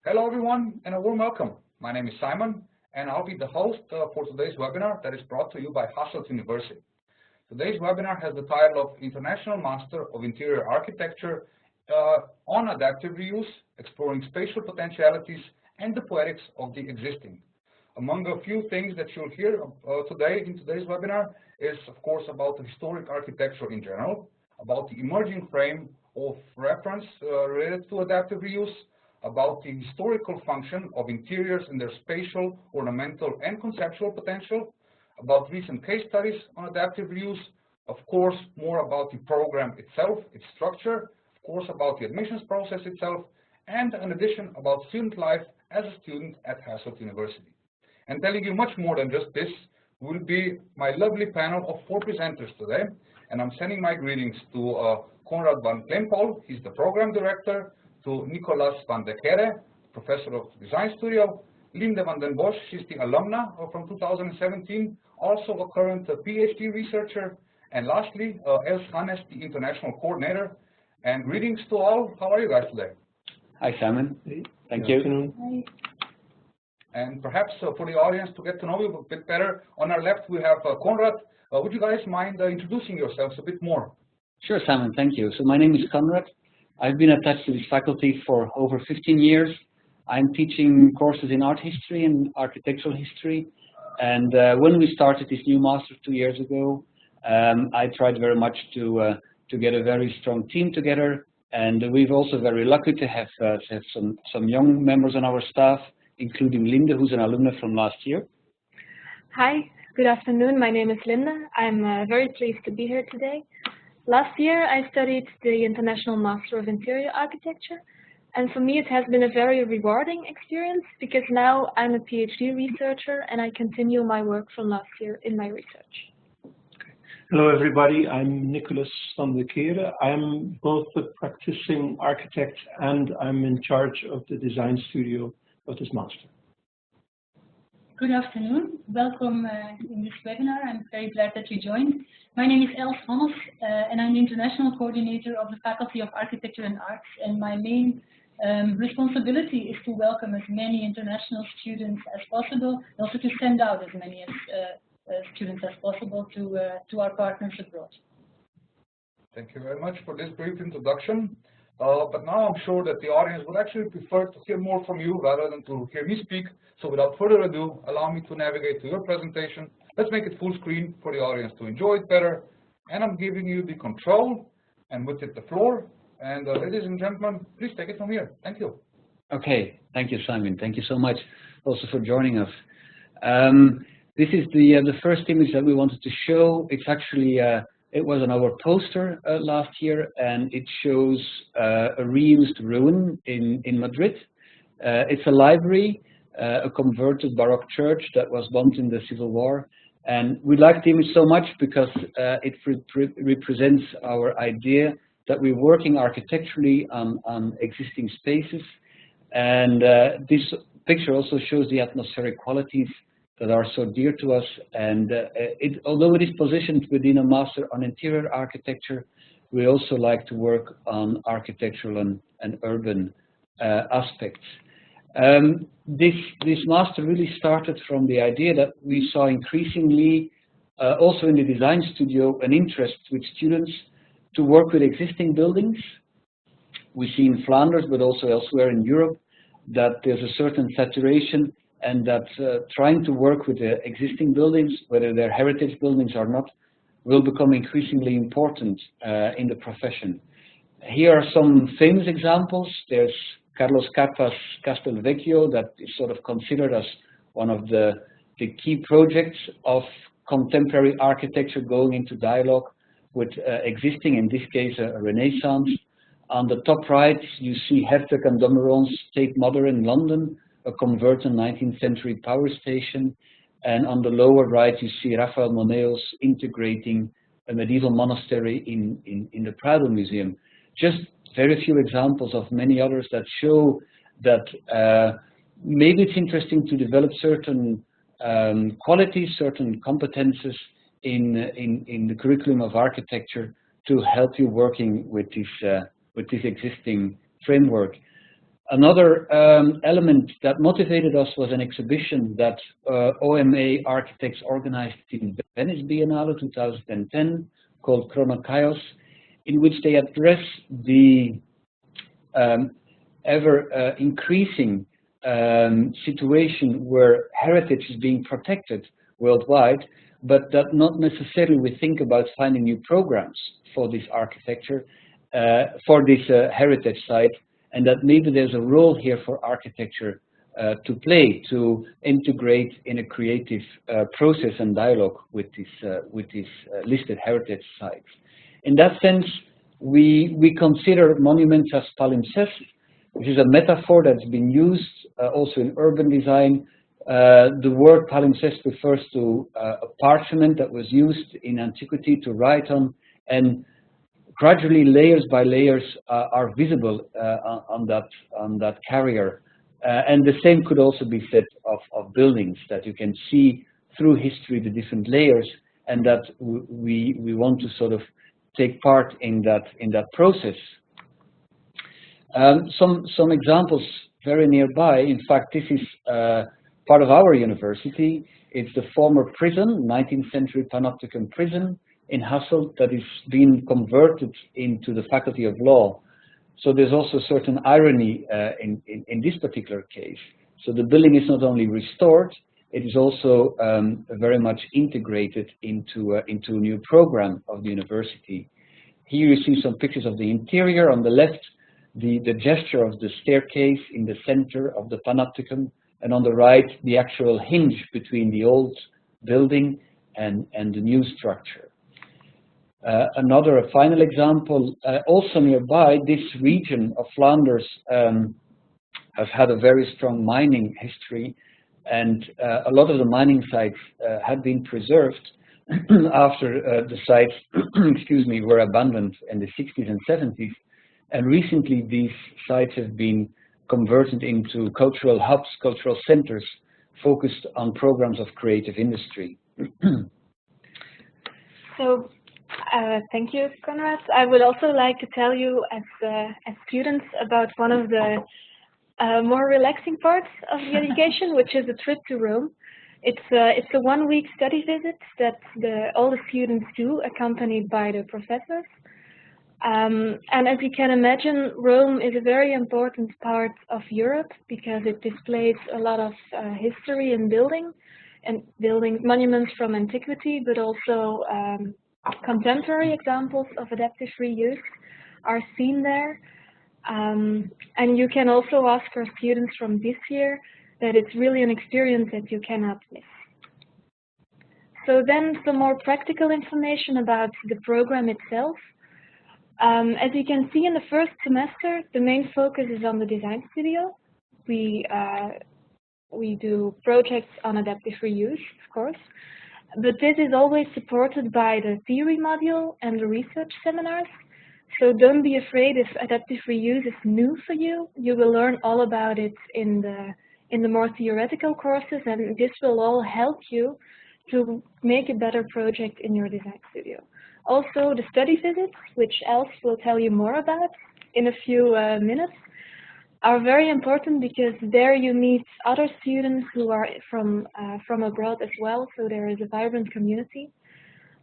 Hello everyone and a warm welcome. My name is Simon and I'll be the host for today's webinar that is brought to you by Hasselt University. Today's webinar has the title of International Master of Interior Architecture on Adaptive Reuse, Exploring Spatial Potentialities and the Poetics of the Existing. Among a few things that you'll hear today in today's webinar is, of course, about the historic architecture in general, about the emerging frame of reference related to adaptive reuse, about the historical function of interiors and their spatial, ornamental, and conceptual potential, about recent case studies on adaptive reuse, of course, more about the program itself, its structure, of course, about the admissions process itself, and in addition, about student life as a student at Hasselt University. And telling you much more than just this will be my lovely panel of 4 presenters today, and I'm sending my greetings to Konrad van Klempel, he's the program director, to Nicolas van der Kere, professor of Design Studio, Linde van den Bosch, she's the alumna from 2017, also a current PhD researcher, and lastly, Els Hannes, the international coordinator. And greetings to all. How are you guys today? Hi, Simon. Thank you. Hi. And perhaps for the audience to get to know you a bit better, on our left we have Konrad. Would you guys mind introducing yourselves a bit more? Sure, Simon. Thank you. So my name is Konrad. I've been attached to this faculty for over 15 years. I'm teaching courses in art history and architectural history. And when we started this new master 2 years ago, I tried very much to get a very strong team together. And we're also very lucky to have some young members on our staff, including Linde, who's an alumna from last year. Hi, good afternoon. My name is Linda. I'm very pleased to be here today. Last year, I studied the International Master of Interior Architecture, and for me it has been a very rewarding experience because now I'm a PhD researcher and I continue my work from last year in my research. Hello everybody, I'm Nicolas van der Kere. I'm both a practicing architect and I'm in charge of the design studio of this master. Good afternoon. Welcome in this webinar. I'm very glad that you joined. My name is Els Hannes and I'm the international coordinator of the Faculty of Architecture and Arts, and my main responsibility is to welcome as many international students as possible, and also to send out as many students as possible to our partners abroad. Thank you very much for this brief introduction. But now I'm sure that the audience would actually prefer to hear more from you rather than to hear me speak. So without further ado, allow me to navigate to your presentation. Let's make it full screen for the audience to enjoy it better. And I'm giving you the control and with it the floor. And ladies and gentlemen, please take it from here. Thank you. Okay, thank you, Simon. Thank you so much also for joining us. This is the first image that we wanted to show. It's actually it was on our poster last year, and it shows a reused ruin in Madrid. It's a library, a converted Baroque church that was bombed in the Civil War. And we like the image so much because it represents our idea that we're working architecturally on existing spaces. And this picture also shows the atmospheric qualities that are so dear to us, and although it is positioned within a master on interior architecture, we also like to work on architectural and urban aspects. This master really started from the idea that we saw increasingly, also in the design studio, an interest with students to work with existing buildings. We see in Flanders, but also elsewhere in Europe, that there's a certain saturation, and that trying to work with the existing buildings, whether they're heritage buildings or not, will become increasingly important in the profession. Here are some famous examples. There's Carlos Capa's Castel Vecchio, that is sort of considered as one of the key projects of contemporary architecture going into dialogue with existing, in this case, a Renaissance. On the top right, you see Hertog and Domeron's Tate Modern in London, a converted 19th century power station, and on the lower right you see Rafael Monneo's integrating a medieval monastery in the Prado Museum. Just very few examples of many others that show that maybe it's interesting to develop certain qualities, certain competences in the curriculum of architecture to help you working with this existing framework. Another element that motivated us was an exhibition that OMA architects organized in Venice Biennale 2010 called Chroma Chaos, in which they address the ever increasing situation where heritage is being protected worldwide, but that not necessarily we think about finding new programs for this architecture, for this heritage site, and that maybe there's a role here for architecture to play, to integrate in a creative process and dialogue with these listed heritage sites. In that sense, we consider monuments as palimpsest, which is a metaphor that's been used also in urban design. The word palimpsest refers to a parchment that was used in antiquity to write on, and gradually, layers by layers are visible on that carrier. And the same could also be said of buildings, that you can see through history the different layers, and that we want to sort of take part in that process. Some examples very nearby. In fact, this is part of our university. It's the former prison, 19th century Panopticon prison in Hasselt, that is being converted into the Faculty of Law. So there's also certain irony in this particular case. So the building is not only restored, it is also very much integrated into a new program of the university. Here you see some pictures of the interior. On the left, the gesture of the staircase in the center of the Panopticon, and on the right, the actual hinge between the old building and the new structure. Another final example, also nearby, this region of Flanders has had a very strong mining history, and a lot of the mining sites had been preserved after the sites excuse me, were abandoned in the 60s and 70s. And recently these sites have been converted into cultural hubs, cultural centers, focused on programs of creative industry. So, thank you, Konrad. I would also like to tell you, as students, about one of the more relaxing parts of the education, which is a trip to Rome. It's a one-week study visit that all the students do, accompanied by the professors. And as you can imagine, Rome is a very important part of Europe because it displays a lot of history and building monuments from antiquity, but also contemporary examples of adaptive reuse are seen there. And you can also ask our students from this year that it's really an experience that you cannot miss. So then some more practical information about the program itself. As you can see in the first semester, the main focus is on the design studio. We do projects on adaptive reuse, of course, but this is always supported by the theory module and the research seminars. So don't be afraid if adaptive reuse is new for you. You will learn all about it in the more theoretical courses, and this will all help you to make a better project in your design studio. Also, the study visits, which Els will tell you more about in a few minutes, are very important because there you meet other students who are from abroad as well, so there is a vibrant community.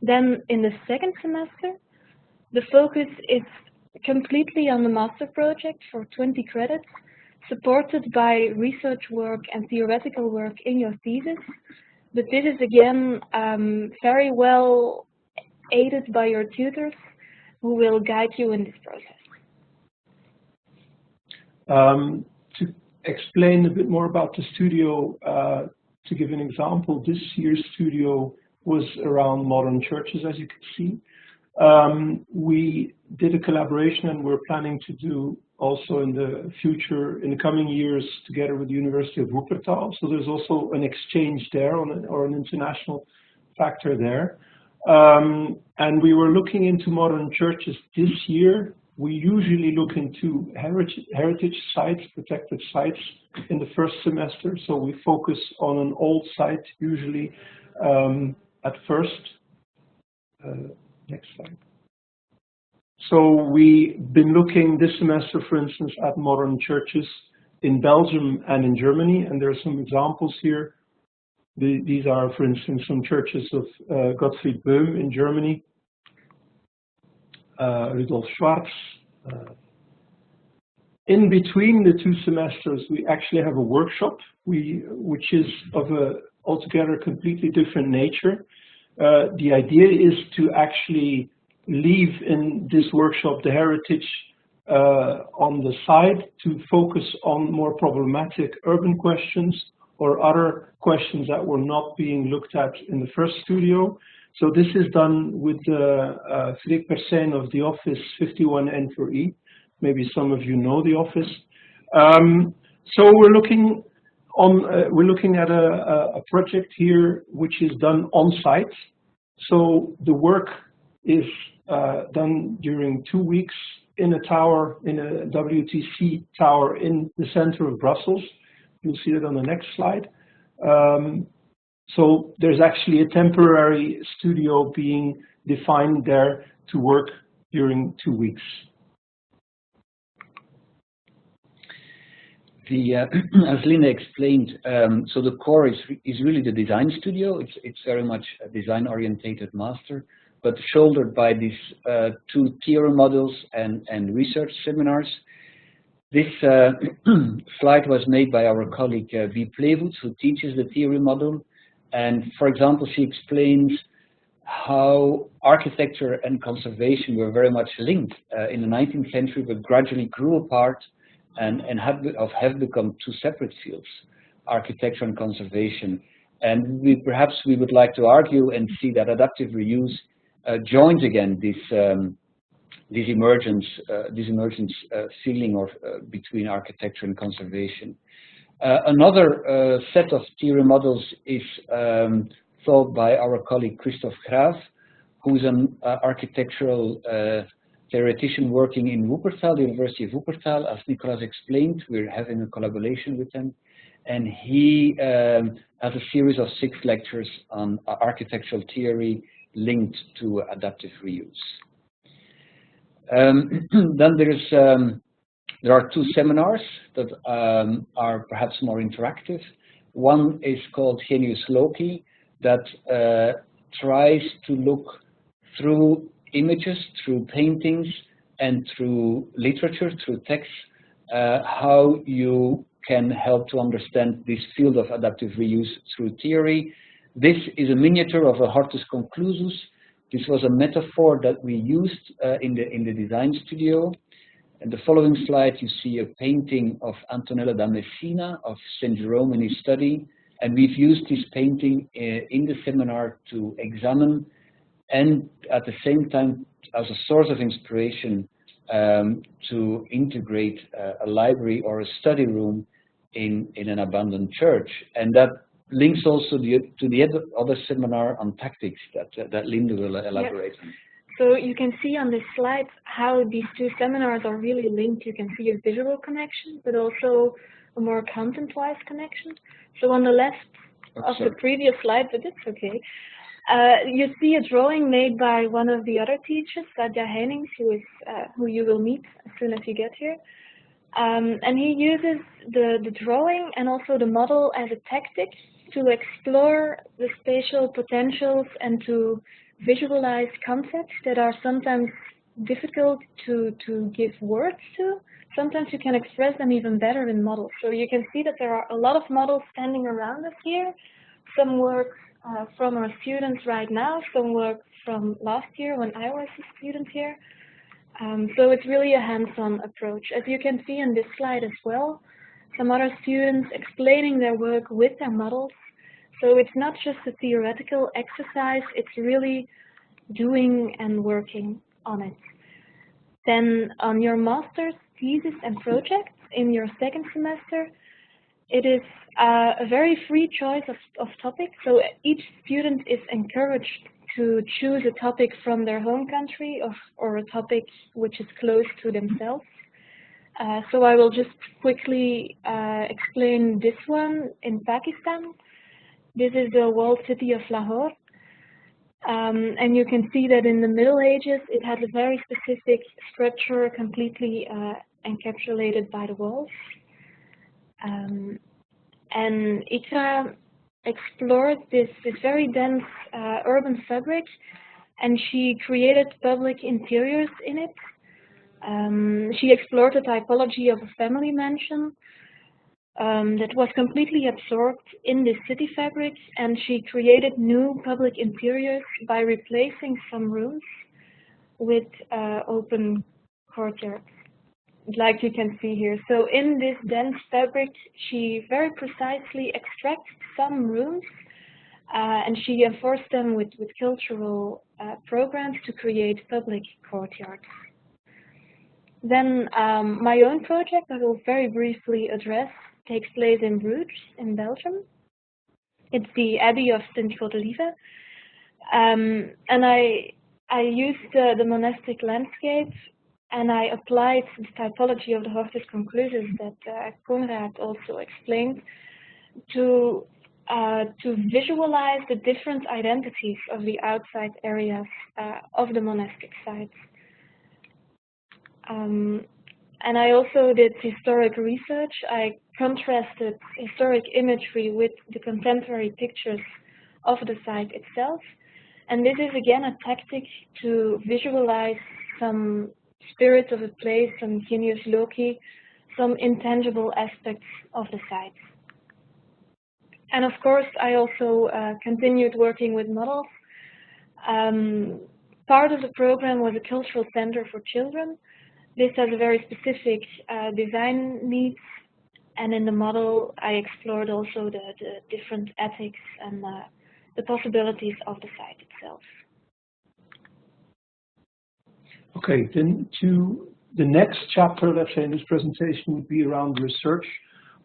Then in the second semester, the focus is completely on the master project for 20 credits, supported by research work and theoretical work in your thesis. But this is again very well aided by your tutors who will guide you in this process. To explain a bit more about the studio, to give an example, this year's studio was around modern churches, as you can see. We did a collaboration, and we're planning to do also in the future, in the coming years, together with the University of Wuppertal. So there's also an exchange there, or an international factor there. And we were looking into modern churches this year. We usually look into heritage sites, protected sites in the first semester. So we focus on an old site usually at first. Next slide. So we've been looking this semester, for instance, at modern churches in Belgium and in Germany, and there are some examples here. These are, for instance, some churches of Gottfried Böhm in Germany, Rudolf Schwarz. In between the 2 semesters, we actually have a workshop, which is of a altogether completely different nature. The idea is to actually leave in this workshop the heritage on the side to focus on more problematic urban questions or other questions that were not being looked at in the first studio. So this is done with Freek Persijn of the office 51N4E. Maybe some of you know the office. So we're looking at a project here which is done on site. So the work is done during 2 weeks in a tower, in a WTC tower in the center of Brussels. You'll see it on the next slide. So there's actually a temporary studio being defined there to work during 2 weeks. As Linda explained, so the core is really the design studio. It's very much a design-orientated master, but shouldered by these 2 theory models and research seminars. This slide was made by our colleague Wie Plevoets, who teaches the theory model. And for example, she explains how architecture and conservation were very much linked in the 19th century, but gradually grew apart and have become 2 separate fields, architecture and conservation. And perhaps we would like to argue and see that adaptive reuse joins again this emergence feeling between architecture and conservation. Another set of theory models is thought by our colleague Christoph Graaf, who is an architectural theoretician working in Wuppertal, the University of Wuppertal. As Nicolas explained, we're having a collaboration with him, and he has a series of 6 lectures on architectural theory linked to adaptive reuse. Then there are 2 seminars that are perhaps more interactive. One is called Genius Loci, that tries to look through images, through paintings, and through literature, through text, how you can help to understand this field of adaptive reuse through theory. This is a miniature of a Hortus Conclusus. This was a metaphor that we used in the design studio. In the following slide, you see a painting of Antonella da Messina of St. Jerome in his study. And we've used this painting in the seminar to examine and at the same time as a source of inspiration to integrate a library or a study room in an abandoned church. And that links also to the other seminar on tactics that Linda will elaborate on. So you can see on this slide how these 2 seminars are really linked. You can see a visual connection, but also a more content-wise connection. So on the left of the previous slide, but it's okay, you see a drawing made by one of the other teachers, Sadia Heinings, who you will meet as soon as you get here. And he uses the drawing and also the model as a tactic to explore the spatial potentials and to visualize concepts that are sometimes difficult to give words to. Sometimes you can express them even better in models. So you can see that there are a lot of models standing around us here. Some work from our students right now, some work from last year when I was a student here. So it's really a hands-on approach. As you can see in this slide as well, some other students explaining their work with their models. So it's not just a theoretical exercise, it's really doing and working on it. Then on your master's thesis and projects in your 2nd semester, it is a very free choice of topics. So each student is encouraged to choose a topic from their home country or a topic which is close to themselves. So I will just quickly explain this one in Pakistan. This is the walled city of Lahore. And you can see that in the Middle Ages, it had a very specific structure completely encapsulated by the walls. And ICRA explored this very dense urban fabric, and she created public interiors in it. She explored the typology of a family mansion that was completely absorbed in this city fabric, and she created new public interiors by replacing some rooms with open courtyards, like you can see here. So in this dense fabric, she very precisely extracts some rooms and she enforced them with cultural programs to create public courtyards. Then my own project, I will very briefly address, takes place in Bruges, in Belgium. It's the Abbey of St. Godelieve. And I used the monastic landscape, and I applied the typology of the Hortus Conclusus that Konrad also explained to visualize the different identities of the outside areas of the monastic sites. And I also did historic research. I contrasted historic imagery with the contemporary pictures of the site itself. And this is again a tactic to visualize some spirit of a place, some genius loci, some intangible aspects of the site. And of course, I also continued working with models. Part of the program was a cultural center for children. This has a very specific design needs, and in the model I explored also the different ethics and the possibilities of the site itself. Okay, then to the next chapter, let's say, in this presentation would be around research.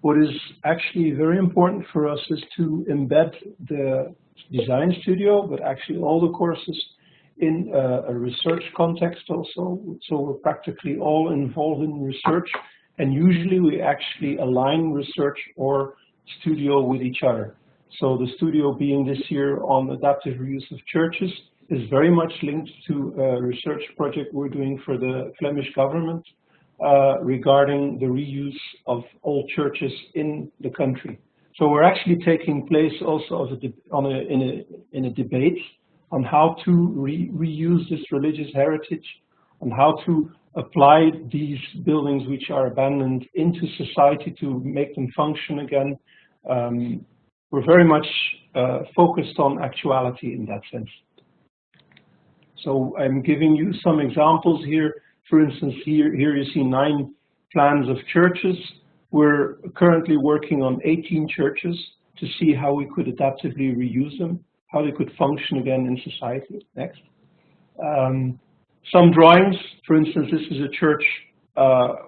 What is actually very important for us is to embed the design studio, but actually all the courses in a research context also. So we're practically all involved in research, and usually we actually align research or studio with each other. So the studio being this year on adaptive reuse of churches is very much linked to a research project we're doing for the Flemish government regarding the reuse of old churches in the country. So we're actually taking place also in a debate on how to reuse this religious heritage, and how to apply these buildings which are abandoned into society to make them function again. We're very much focused on actuality in that sense. So I'm giving you some examples here. For instance, here you see 9 plans of churches. We're currently working on 18 churches to see how we could adaptively reuse them, how they could function again in society. Next. Some drawings, for instance, this is a church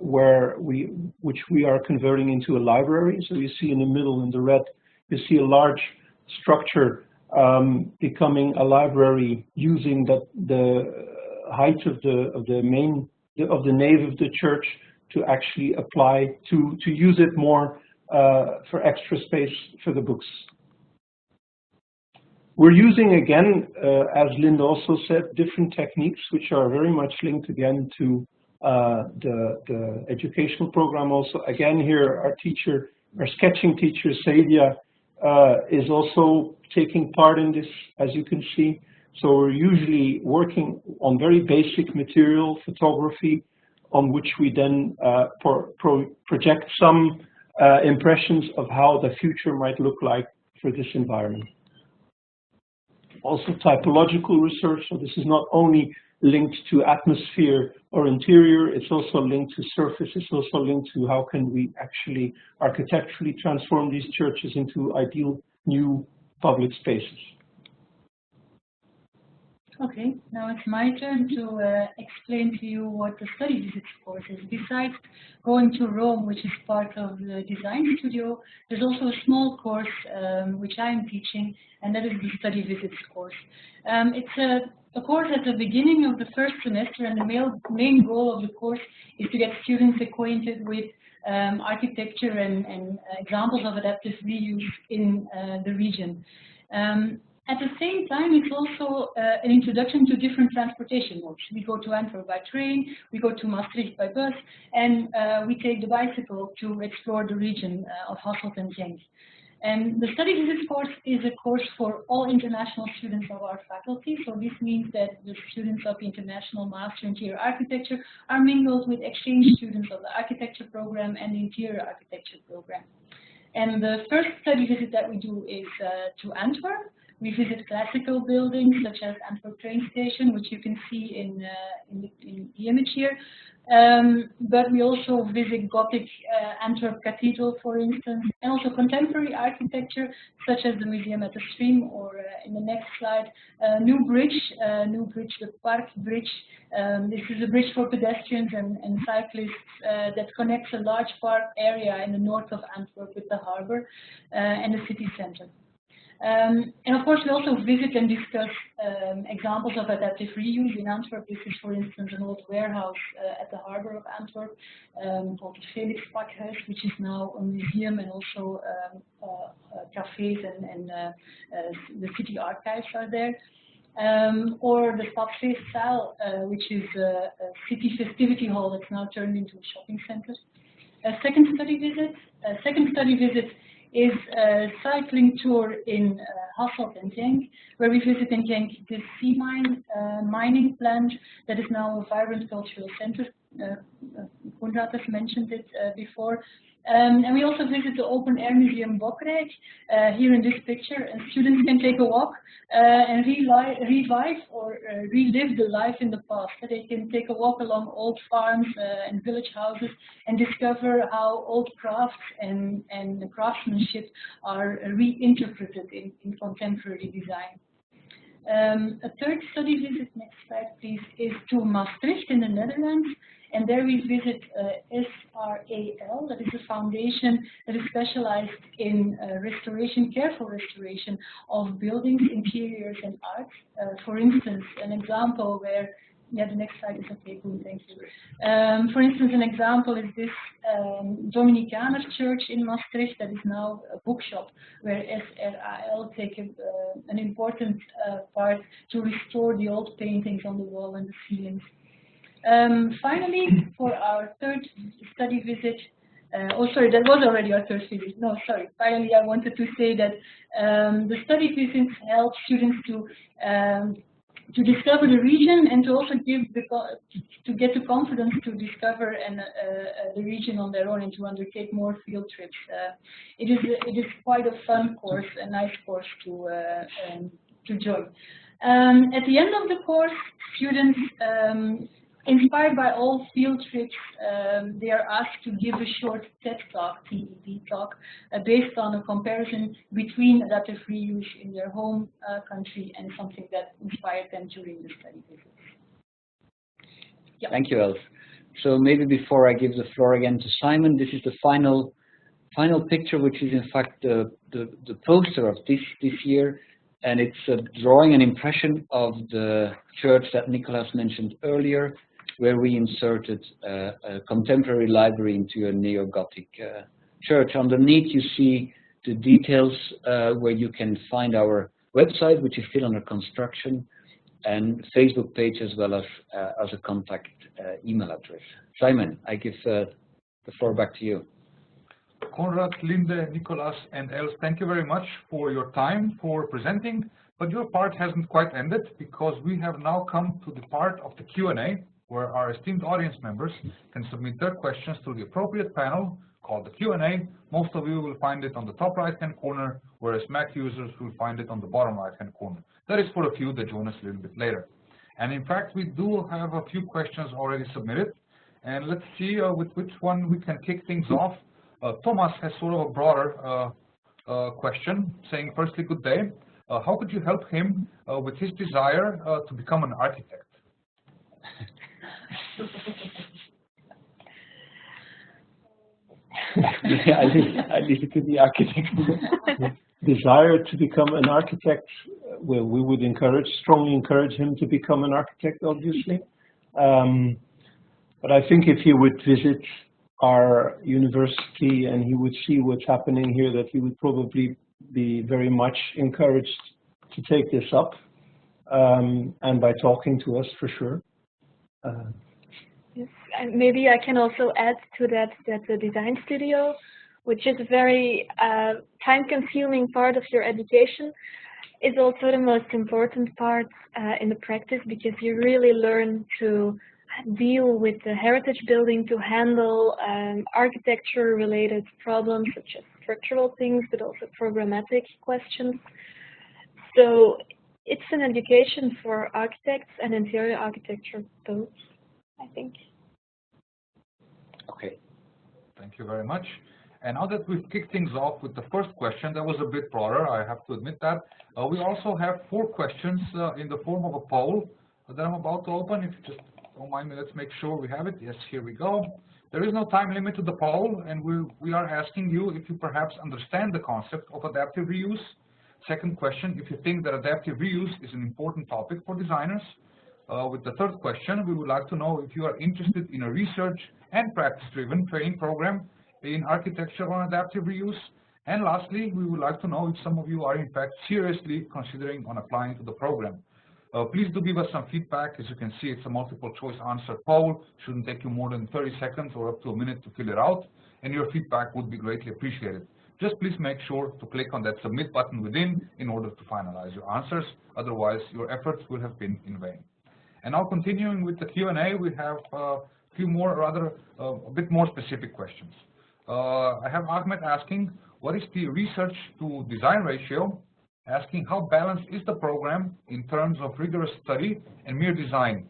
which we are converting into a library. So you see in the middle in the red, you see a large structure becoming a library using the height of the nave of the church to actually apply to use it more for extra space for the books. We're using again, as Linda also said, different techniques which are very much linked again to the educational program. Also, again here, our sketching teacher Saidia is also taking part in this, as you can see. So we're usually working on very basic material, photography, on which we then project some impressions of how the future might look like for this environment. Also typological research, so this is not only linked to atmosphere or interior, it's also linked to surface, it's also linked to how can we actually architecturally transform these churches into ideal new public spaces. Okay, now it's my turn to explain to you what the study visits course is. Besides going to Rome, which is part of the design studio, there's also a small course which I'm teaching, and that is the study visits course. It's a course at the beginning of the first semester, and the main goal of the course is to get students acquainted with architecture and examples of adaptive reuse in the region. At the same time, it's also an introduction to different transportation modes. We go to Antwerp by train, we go to Maastricht by bus, and we take the bicycle to explore the region of Hasselt and Genk. And the study visit course is a course for all international students of our faculty. So this means that the students of the International Master in Interior Architecture are mingled with exchange students of the Architecture program and the Interior Architecture program. And the first study visit that we do is to Antwerp. We visit classical buildings such as Antwerp train station, which you can see in the image here. But we also visit Gothic Antwerp Cathedral, for instance, and also contemporary architecture, such as the Museum at the Stream, or in the next slide, New Bridge, the Park Bridge. This is a bridge for pedestrians and cyclists that connects a large park area in the north of Antwerp with the harbor and the city center. And of course, we also visit and discuss examples of adaptive reuse in Antwerp. This is, for instance, an old warehouse at the harbor of Antwerp called the Felix Pakhuis, which is now a museum, and also cafes and the city archives are there. Or the Stadsfeestzaal, which is a city festivity hall that's now turned into a shopping center. A second study visit is a cycling tour in Hasselt and Genk, where we visit in Genk the sea mining plant that is now a vibrant cultural center. Konrad has mentioned it before. And we also visit the Open Air Museum Bokrijk here in this picture, and students can take a walk and revive or relive the life in the past. So they can take a walk along old farms and village houses and discover how old crafts and craftsmanship are reinterpreted in contemporary design. A third study visit, next slide please, is to Maastricht in the Netherlands. And there we visit SRAL, that is a foundation that is specialized in restoration, careful restoration of buildings, interiors, and arts. For instance, an example where, yeah, the next slide is okay, cool, thank you. For instance, an example is this Dominikaner church in Maastricht that is now a bookshop, where SRAL take an important part to restore the old paintings on the wall and the ceilings. Finally, for our third study visit, oh sorry, that was already our third visit. No, sorry. Finally, I wanted to say that the study visits help students to discover the region and to also to get the confidence to discover the region on their own and to undertake more field trips. It is quite a fun course, a nice course to join. At the end of the course, students inspired by all field trips, they are asked to give a short TED talk, TED talk, based on a comparison between adaptive reuse in their home country and something that inspired them during the study visits. Yeah. Thank you, Els. So maybe before I give the floor again to Simon, this is the final picture, which is in fact the poster of this year, and it's drawing an impression of the church that Nicolas mentioned earlier, where we inserted a contemporary library into a neo-Gothic church. Underneath you see the details where you can find our website, which is still under construction, and Facebook page, as well as a contact email address. Simon, I give the floor back to you. Konrad, Linde, Nicolas, and Els, thank you very much for your time, for presenting. But your part hasn't quite ended, because we have now come to the part of the Q&A, where our esteemed audience members can submit their questions to the appropriate panel called the Q&A. Most of you will find it on the top right-hand corner, whereas Mac users will find it on the bottom right-hand corner. That is for a few that join us a little bit later. And in fact, we do have a few questions already submitted. And let's see with which one we can kick things off. Thomas has sort of a broader question, saying, firstly, good day. How could you help him with his desire to become an architect? I leave it to the architect. Desire to become an architect, well, we would strongly encourage him to become an architect, obviously. But I think if he would visit our university and he would see what's happening here, that he would probably be very much encouraged to take this up and by talking to us for sure. Yes, and maybe I can also add to that the design studio, which is a very time-consuming part of your education, is also the most important part in the practice, because you really learn to deal with the heritage building, to handle architecture-related problems such as structural things, but also programmatic questions. So it's an education for architects and interior architecture both, I think. Okay, thank you very much. And now that we've kicked things off with the first question, that was a bit broader, I have to admit that. We also have 4 questions in the form of a poll that I'm about to open. If you just don't mind me, let's make sure we have it. Yes, here we go. There is no time limit to the poll, and we are asking you if you perhaps understand the concept of adaptive reuse. Second question, if you think that adaptive reuse is an important topic for designers. With the third question, we would like to know if you are interested in a research and practice-driven training program in architecture on adaptive reuse. And lastly, we would like to know if some of you are in fact seriously considering on applying to the program. Please do give us some feedback. As you can see, it's a multiple choice answer poll. Shouldn't take you more than 30 seconds or up to a minute to fill it out, and your feedback would be greatly appreciated. Just please make sure to click on that submit button within in order to finalize your answers. Otherwise, your efforts will have been in vain. And now continuing with the Q&A, we have a few more, rather a bit more specific questions. I have Ahmed asking, what is the research to design ratio? Asking how balanced is the program in terms of rigorous study and mere design,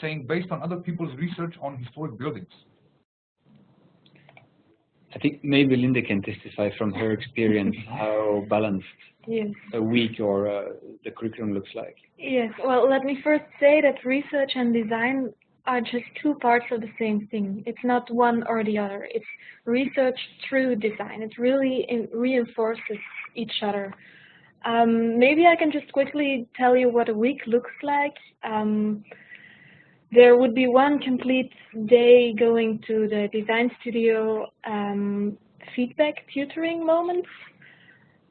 saying based on other people's research on historic buildings. I think maybe Linda can testify from her experience how balanced Yes. a week or the curriculum looks like. Yes, well, let me first say that research and design are just 2 parts of the same thing. It's not one or the other. It's research through design. It really reinforces each other. Maybe I can just quickly tell you what a week looks like. There would be 1 complete day going to the design studio feedback tutoring moments.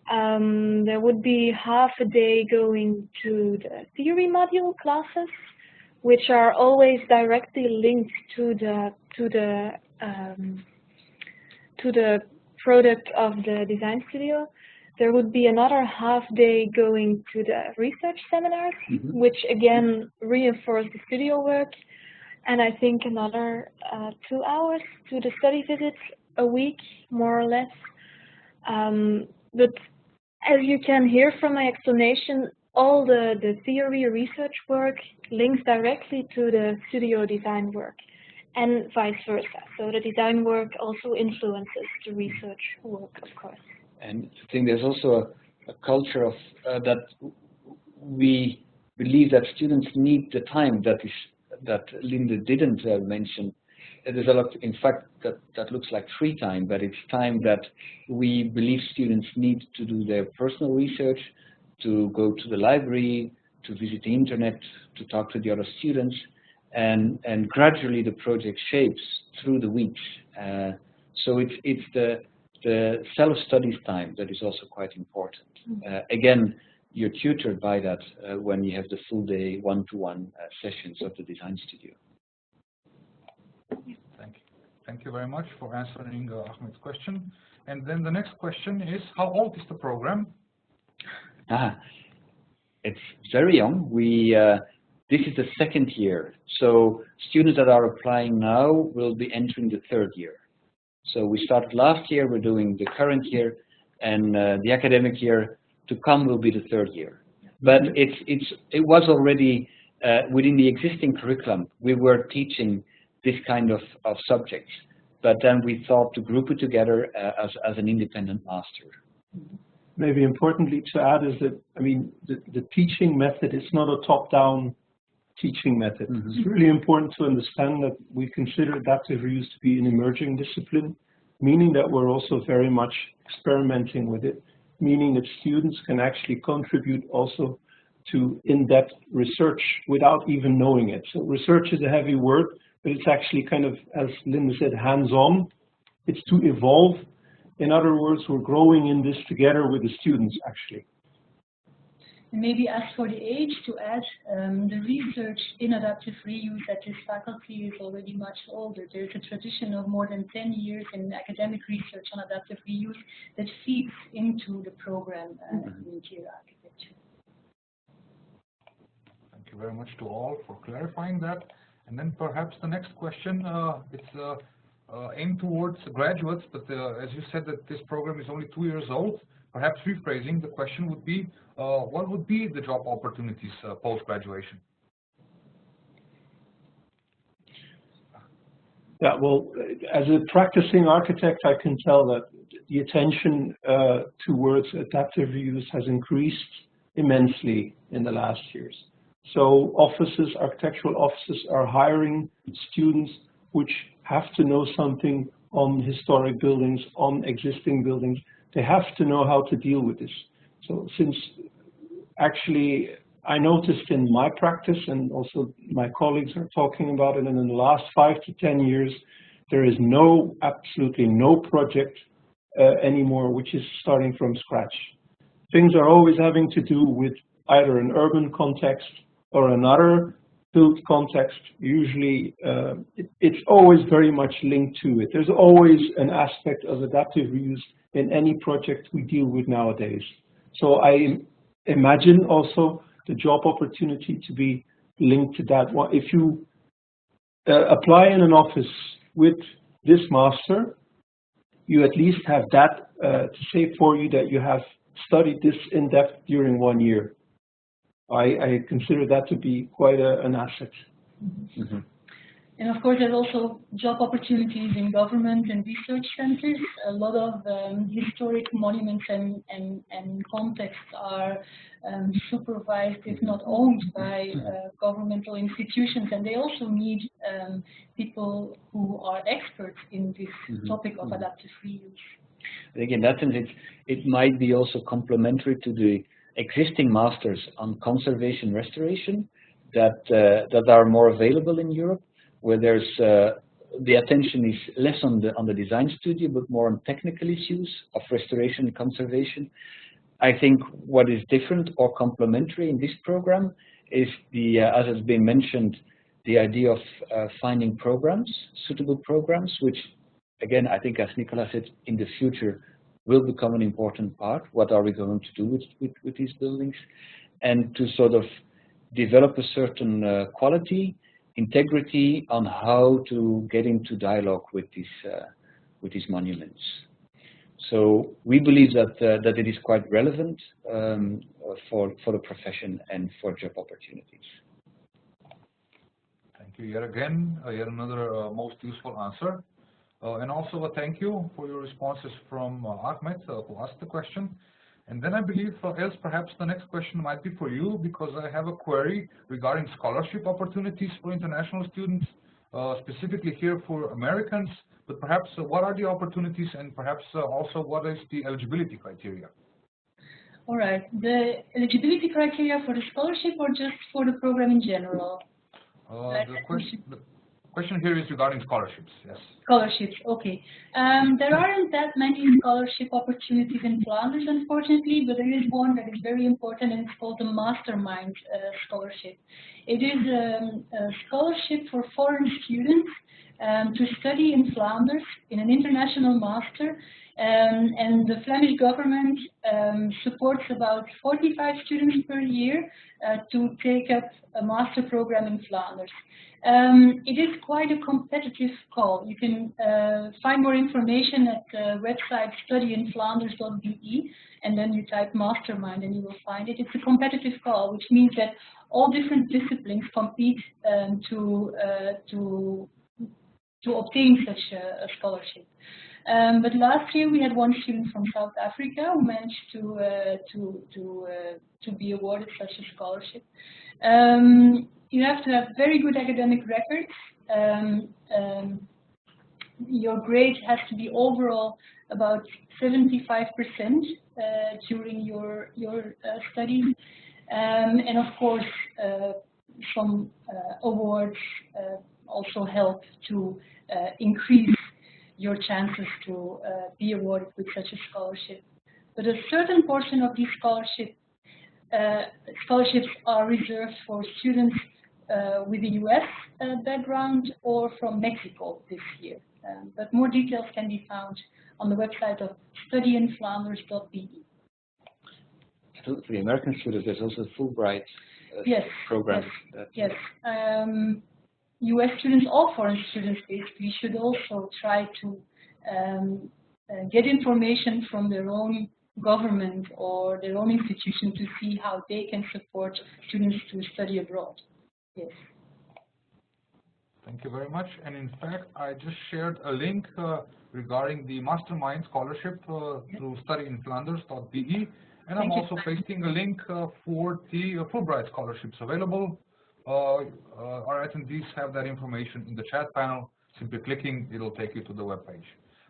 There would be half a day going to the theory module classes, which are always directly linked to the product of the design studio. There would be another half day going to the research seminars, which again reinforce the studio work, and I think another 2 hours to the study visits a week, more or less. But as you can hear from my explanation, all the theory research work links directly to the studio design work, and vice versa. So the design work also influences the research work, of course. And I think there's also a culture of that we believe that students need the time that Linda didn't mention. There's a lot, in fact, that looks like free time, but it's time that we believe students need to do their personal research, to go to the library, to visit the internet, to talk to the other students, and gradually the project shapes through the weeks. So it's the self-studies time that is also quite important. Again, you're tutored by that when you have the full day one-to-one sessions of the design studio. Thank you very much for answering Ahmed's question. And then the next question is, how old is the program? It's very young. This is the 2nd year. So students that are applying now will be entering the 3rd year. So we started last year, we're doing the current year, and the academic year to come will be the 3rd year. But it was already within the existing curriculum. We were teaching this kind of subjects, but then we thought to group it together as an independent master. Maybe importantly to add is that, I mean, the teaching method is not a top-down teaching method. It's really important to understand that we consider adaptive reuse to be an emerging discipline, meaning that we're also very much experimenting with it, meaning that students can actually contribute also to in-depth research without even knowing it. So research is a heavy word, but it's actually kind of, as Linda said, hands-on. It's to evolve. In other words, we're growing in this together with the students, actually. And maybe as for the age, to add, the research in adaptive reuse at this faculty is already much older. There's a tradition of more than 10 years in academic research on adaptive reuse that feeds into the program in interior architecture. Thank you very much to all for clarifying that. And then perhaps the next question, it's aimed towards graduates, but as you said that this program is only 2 years old, perhaps rephrasing the question would be, what would be the job opportunities post-graduation? Yeah, well, as a practicing architect, I can tell that the attention towards adaptive reuse has increased immensely in the last years. So offices, architectural offices are hiring students which have to know something on historic buildings, on existing buildings. They have to know how to deal with this. So since actually I noticed in my practice, and also my colleagues are talking about it, and in the last 5 to 10 years, there is absolutely no project anymore which is starting from scratch. Things are always having to do with either an urban context or another built context. Usually it's always very much linked to it. There's always an aspect of adaptive reuse in any project we deal with nowadays. So I imagine also the job opportunity to be linked to that. If you apply in an office with this master, you at least have that to say for you that you have studied this in depth during 1 year. I consider that to be quite an asset. Mm-hmm. And of course, there's also job opportunities in government and research centers. A lot of historic monuments and contexts are supervised, if not owned, by governmental institutions, and they also need people who are experts in this topic of adaptive reuse. I think in that sense, it might be also complementary to the existing masters on conservation restoration that are more available in Europe, where there's the attention is less on the design studio, but more on technical issues of restoration and conservation. I think what is different or complementary in this program is as has been mentioned, the idea of finding programs, suitable programs, which again, I think as Nicolas said, in the future will become an important part. What are we going to do with these buildings? And to sort of develop a certain quality, integrity on how to get into dialogue with these monuments. So we believe that it is quite relevant for the profession and for job opportunities. Thank you yet again, yet another most useful answer. And also a thank you for your responses from Ahmed, who asked the question. And then I believe, Els, perhaps the next question might be for you, because I have a query regarding scholarship opportunities for international students, specifically here for Americans, but perhaps what are the opportunities, and perhaps also what is the eligibility criteria? All right, the eligibility criteria for the scholarship or just for the program in general? The question here is regarding scholarships, yes. Scholarships, okay. There aren't that many scholarship opportunities in Flanders, unfortunately, but there is one that is very important, and it's called the Mastermind Scholarship. It is a scholarship for foreign students to study in Flanders in an international master, and the Flemish government supports about 45 students per year to take up a master program in Flanders. It is quite a competitive call. You can find more information at the website studyinflanders.be, and then you type Mastermind and you will find it. It's a competitive call, which means that all different disciplines compete to obtain such a scholarship. But last year we had one student from South Africa who managed to be awarded such a scholarship. You have to have very good academic records. Your grade has to be overall about 75% during your studies, and of course some awards also help to increase your chances to be awarded with such a scholarship. But a certain portion of these scholarships scholarships are reserved for students with a US background or from Mexico this year. But more details can be found on the website of studyinflanders.be. For the American students, there's also a Fulbright Yes, program. yes. US students, all foreign students basically, should also try to get information from their own government or their own institution to see how they can support students to study abroad. Yes. Thank you very much. And in fact, I just shared a link regarding the Mastermind Scholarship through studyinflanders.be. And I'm also pasting a link for the Fulbright scholarships available. Our attendees have that information in the chat panel. Simply clicking, it'll take you to the web page.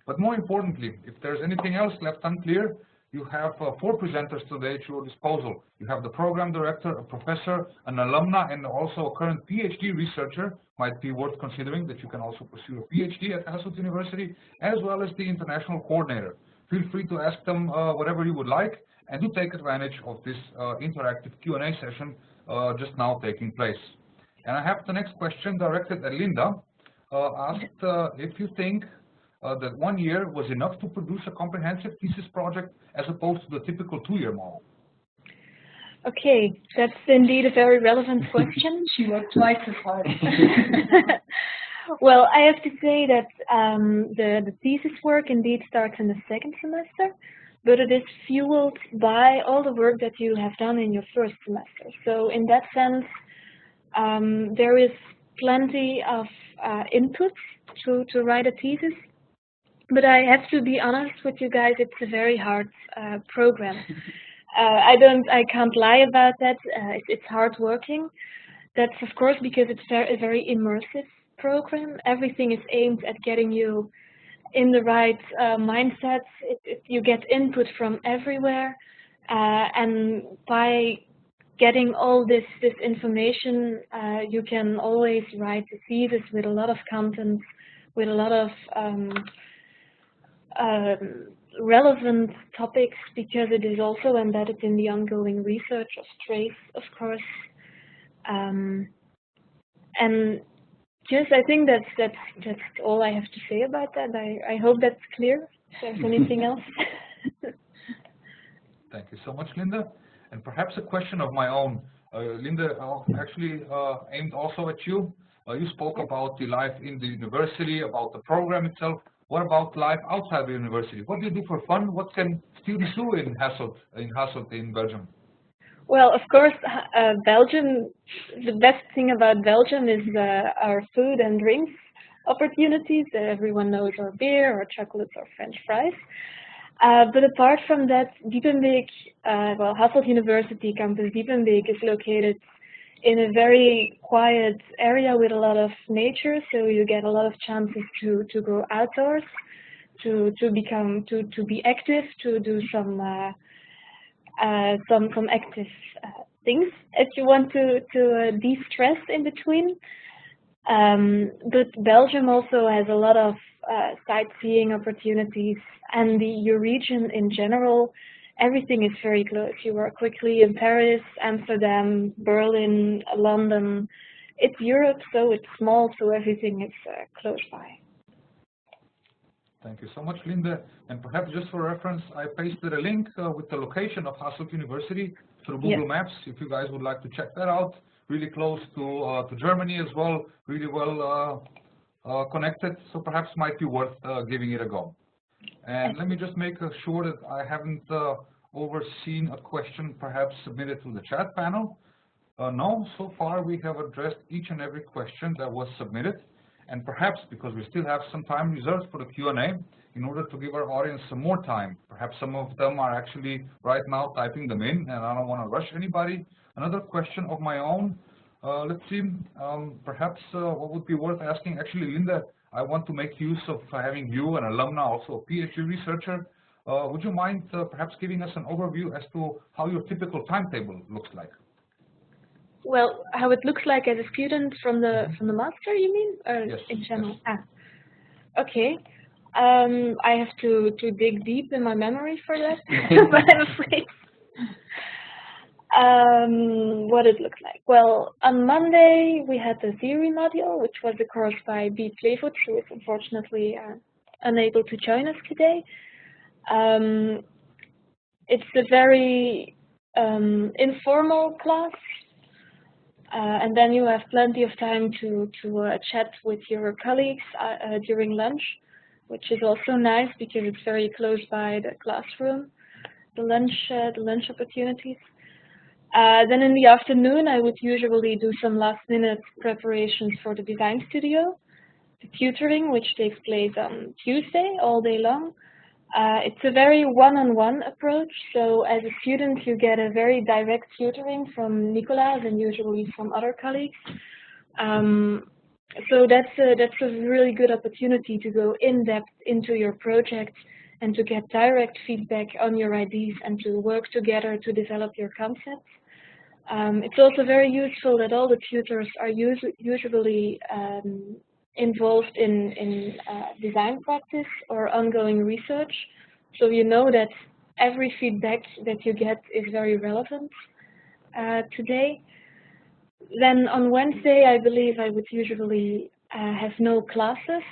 But more importantly, if there's anything else left unclear, you have 4 presenters today at your disposal. You have the program director, a professor, an alumna, and also a current PhD researcher. Might be worth considering that you can also pursue a PhD at Hasselt University, as well as the international coordinator. Feel free to ask them whatever you would like, and do take advantage of this interactive Q&A session just now taking place. And I have the next question directed at Linda, asked if you think that 1 year was enough to produce a comprehensive thesis project as opposed to the typical 2-year model. Okay, that's indeed a very relevant question. She worked twice as hard. Well, I have to say that the thesis work indeed starts in the 2nd semester, but it is fueled by all the work that you have done in your 1st semester. So in that sense, there is plenty of input to write a thesis. But I have to be honest with you guys, it's a very hard program. I can't lie about that. It's hard working. That's of course because it's a very immersive program. Everything is aimed at getting you in the right mindset. You get input from everywhere, and by getting all this information, you can always write a thesis with a lot of content, with a lot of relevant topics, because it is also embedded in the ongoing research of TRACE, of course. And just, I think that's all I have to say about that. I hope that's clear. If there's anything else. Thank you so much, Linda. And perhaps a question of my own. Linda, actually aimed also at you. You spoke about the life in the university, about the program itself. What about life outside the university? What do you do for fun? What can students do in Hasselt in Belgium? Well, of course, Belgium, the best thing about Belgium is our food and drinks opportunities. Everyone knows our beer, our chocolates, our French fries. But apart from that, Diepenbeek, well, Hasselt University campus Diepenbeek is located in a very quiet area with a lot of nature, so you get a lot of chances to go outdoors, to be active, to do some active things if you want to de-stress in between. But Belgium also has a lot of sightseeing opportunities, and the region in general. Everything is very close. You are quickly in Paris, Amsterdam, Berlin, London. It's Europe, so it's small, so everything is close by. Thank you so much, Linda. And perhaps just for reference, I pasted a link with the location of Hasselt University through Google Maps, if you guys would like to check that out. Really close to Germany as well, really well connected, so perhaps might be worth giving it a go. And let me just make sure that I haven't overseen a question perhaps submitted to the chat panel. No, so far we have addressed each and every question that was submitted. And perhaps because we still have some time reserved for the Q&A, in order to give our audience some more time, perhaps some of them are actually right now typing them in, and I don't want to rush anybody. Another question of my own. Let's see, perhaps what would be worth asking, actually, Linda, I want to make use of having you, an alumna, also a PhD researcher. Would you mind perhaps giving us an overview as to how your typical timetable looks like? Well, how it looks like as a student from the master, you mean, or yes, in general? Yes. Okay. I have to dig deep in my memory for that, but I'm afraid. What it looked like? Well, on Monday we had the theory module, which was a course by B. Playfoot, who is unfortunately unable to join us today. It's a very informal class, and then you have plenty of time to chat with your colleagues during lunch, which is also nice because it's very close by the classroom, the lunch opportunities. Then in the afternoon, I would usually do some last-minute preparations for the design studio, the tutoring, which takes place on Tuesday all day long. It's a very one-on-one approach, so as a student you get a very direct tutoring from Nicolas and usually some other colleagues. So that's a really good opportunity to go in-depth into your project and to get direct feedback on your ideas and to work together to develop your concepts. It's also very useful that all the tutors are usually involved in design practice or ongoing research, so you know that every feedback that you get is very relevant today. Then on Wednesday, I believe I would usually have no classes,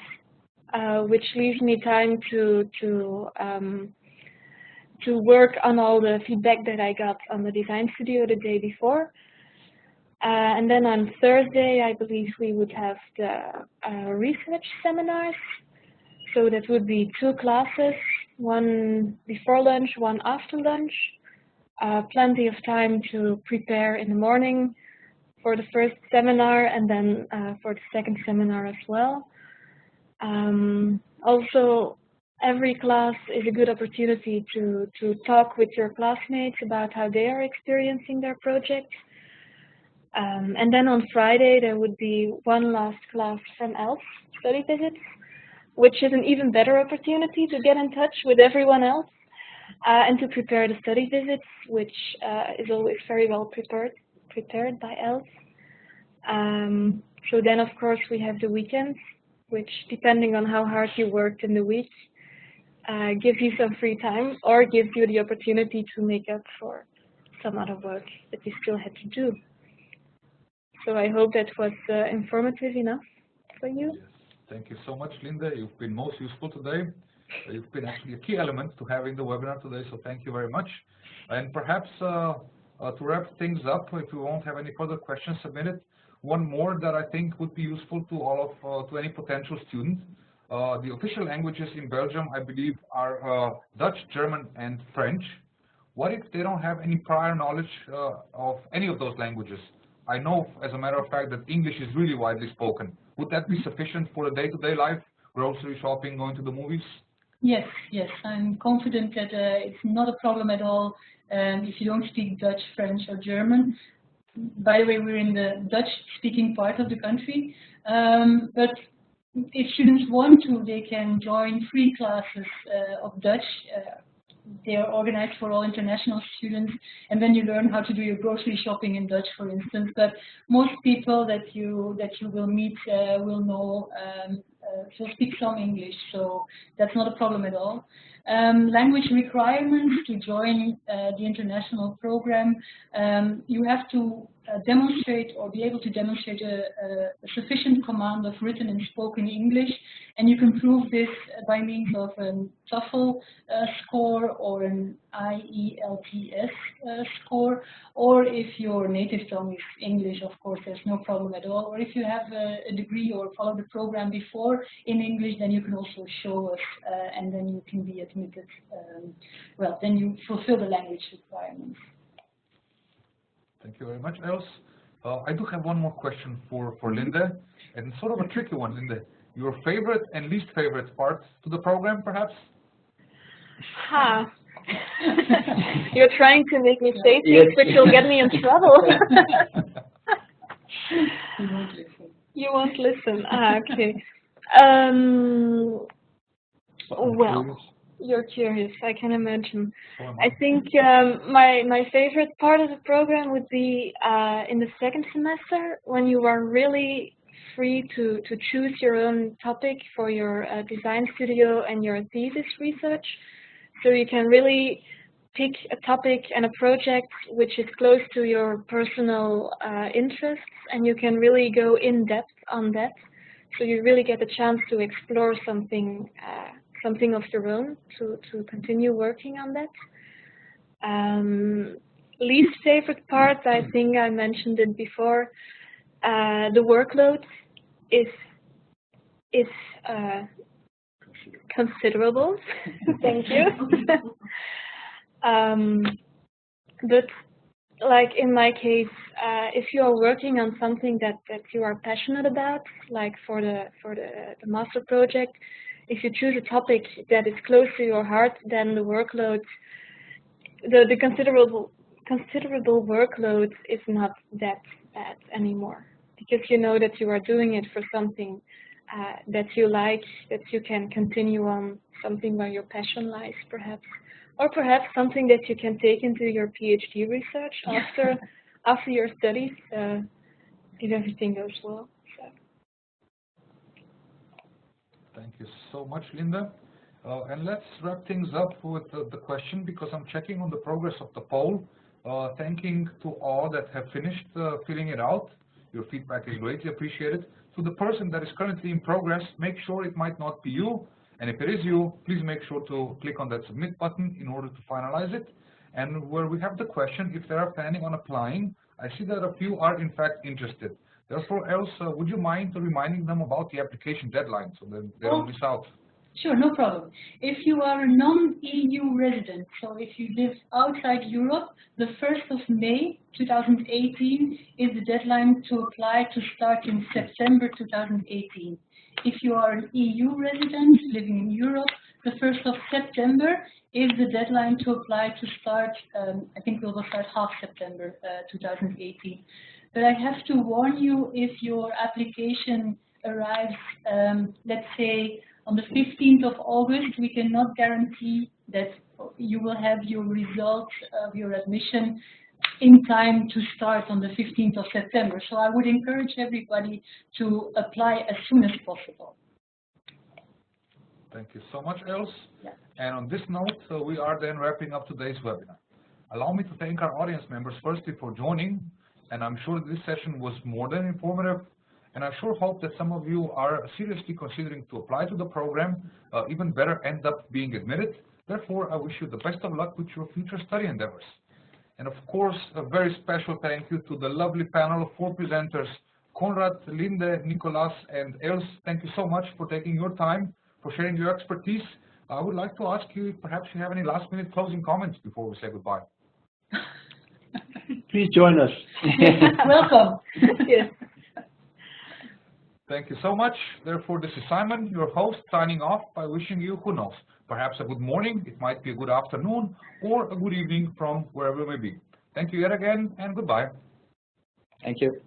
which leaves me time to work on all the feedback that I got on the design studio the day before. And then on Thursday, I believe we would have the research seminars. So that would be 2 classes, one before lunch, one after lunch. Plenty of time to prepare in the morning for the first seminar and then for the second seminar as well. Also, every class is a good opportunity to talk with your classmates about how they are experiencing their projects. And then on Friday there would be one last class from ELF, study visits, which is an even better opportunity to get in touch with everyone else and to prepare the study visits, which is always very well prepared by ELF. So then of course we have the weekends, which depending on how hard you worked in the week, gives you some free time or gives you the opportunity to make up for some other work that you still had to do. So I hope that was informative enough for you. Yes. Thank you so much, Linda. You've been most useful today. You've been actually a key element to having the webinar today, so thank you very much. And perhaps to wrap things up, if we won't have any further questions submitted, one more that I think would be useful to all of to any potential student. The official languages in Belgium, I believe, are Dutch, German, and French. What if they don't have any prior knowledge of any of those languages? I know, as a matter of fact, that English is really widely spoken. Would that be sufficient for a day-to-day life, grocery shopping, going to the movies? Yes, yes, I'm confident that it's not a problem at all if you don't speak Dutch, French, or German. By the way, we're in the Dutch-speaking part of the country, but if students want to, they can join free classes of Dutch. They are organized for all international students, and then you learn how to do your grocery shopping in Dutch, for instance. But most people that you will meet will know, will speak some English, so that's not a problem at all. Language requirements to join the international program, you have to demonstrate or be able to demonstrate a sufficient command of written and spoken English, and you can prove this by means of a TOEFL score or an IELTS score, or if your native tongue is English, of course, there's no problem at all, or if you have a degree or followed the program before in English, then you can also show us, and then you can be admitted, well, then you fulfill the language requirements. Thank you very much, Els. I do have one more question for Linda, and sort of a tricky one, Linda. Your favorite and least favorite part to the program, perhaps? Ha! You're trying to make me say things which will get me in trouble. You won't listen. You won't listen. Ah, okay. Well, you're curious, I can imagine. I think my favorite part of the program would be in the second semester, when you are really free to choose your own topic for your design studio and your thesis research. So you can really pick a topic and a project which is close to your personal interests, and you can really go in depth on that. So you really get a chance to explore something of your own, to continue working on that. Least favorite part, I think I mentioned it before, the workload is considerable. Thank you. But like in my case, if you are working on something that you are passionate about, like for the master project, if you choose a topic that is close to your heart, then the workload, the considerable workload is not that bad anymore, because you know that you are doing it for something that you like, that you can continue on, something where your passion lies, perhaps. Or perhaps something that you can take into your PhD research after your studies, if everything goes well. So. Thank you so much, Linda. And let's wrap things up with the question, because I'm checking on the progress of the poll. Thanking to all that have finished filling it out. Your feedback is greatly appreciated. To the person that is currently in progress, make sure it might not be you. And if it is you, please make sure to click on that submit button in order to finalize it. And where we have the question, if they are planning on applying, I see that a few are in fact interested. Therefore, Else, would you mind reminding them about the application deadline so that they don't miss out? Sure, no problem. If you are a non-EU resident, so if you live outside Europe, the 1st of May 2018 is the deadline to apply to start in September 2018. If you are an EU resident living in Europe, the 1st of September is the deadline to apply to start, I think we will start half September 2018. But I have to warn you, if your application arrives, let's say, on the 15th of August, we cannot guarantee that you will have your results of your admission in time to start on the 15th of September. So I would encourage everybody to apply as soon as possible. Thank you so much, Else. Yeah. And on this note, we are then wrapping up today's webinar. Allow me to thank our audience members firstly for joining, and I'm sure this session was more than informative. And I sure hope that some of you are seriously considering to apply to the program, even better end up being admitted. Therefore, I wish you the best of luck with your future study endeavors. And of course, a very special thank you to the lovely panel of 4 presenters, Konrad, Linde, Nicolas, and Else. Thank you so much for taking your time, for sharing your expertise. I would like to ask you if perhaps you have any last-minute closing comments before we say goodbye. Please join us. Welcome. Yes. Thank you so much. Therefore, this is Simon, your host, signing off by wishing you, who knows, perhaps a good morning, it might be a good afternoon, or a good evening from wherever you may be. Thank you yet again, and goodbye. Thank you.